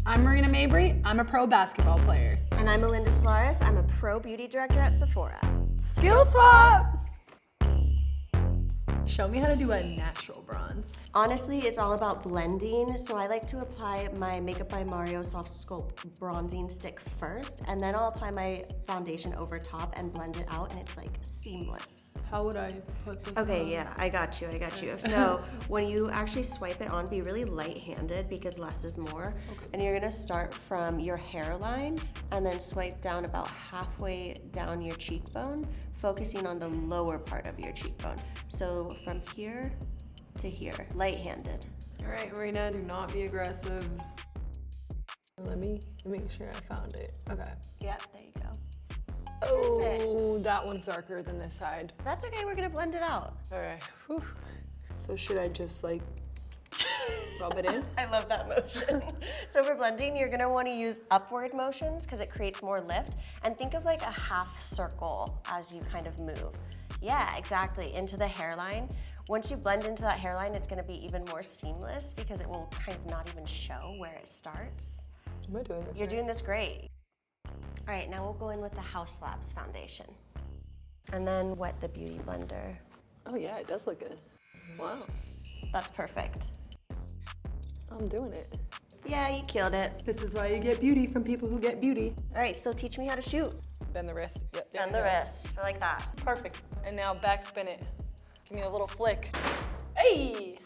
I'm Marina Mabrey. I'm a pro basketball player. And I'm Melinda Solares. I'm a pro beauty director at Sephora. Skill swap! Show me how to do a natural bronze. Honestly, it's all about blending. So I like to apply my Makeup by Mario SoftSculpt bronzing stick first, and then I'll apply my foundation over top and blend it out, and it's like seamless. How would I put this Okay, on? yeah, I got you. So when you actually swipe it on, be really light-handed because less is more. Okay. And you're gonna start from your hairline and then swipe down about halfway down your cheekbone, focusing on the lower part of your cheekbone. So from here to here, light-handed. All right, Marina, do not be aggressive. Let me make sure I found it. Okay. Yep, there you go. Oh, that one's darker than this side. That's okay, we're gonna blend it out. All right. Whew. So should I just like rub it in? I love that motion. So for blending, you're gonna wanna use upward motions because it creates more lift. And think of like a half circle as you kind of move. Yeah, exactly, into the hairline. Once you blend into that hairline, it's gonna be even more seamless because it will kind of not even show where it starts. Am I doing this You're right? doing this great. All right, now we'll go in with the Haus foundation. And then wet the beauty blender. Oh yeah, it does look good. Wow. That's perfect. I'm doing it. Yeah, you killed it. This is why you get beauty from people who get beauty. All right, so teach me how to shoot. Bend the wrist. Yep. Bend the wrist, so like that. Perfect. And now back spin it. Give me a little flick. Hey!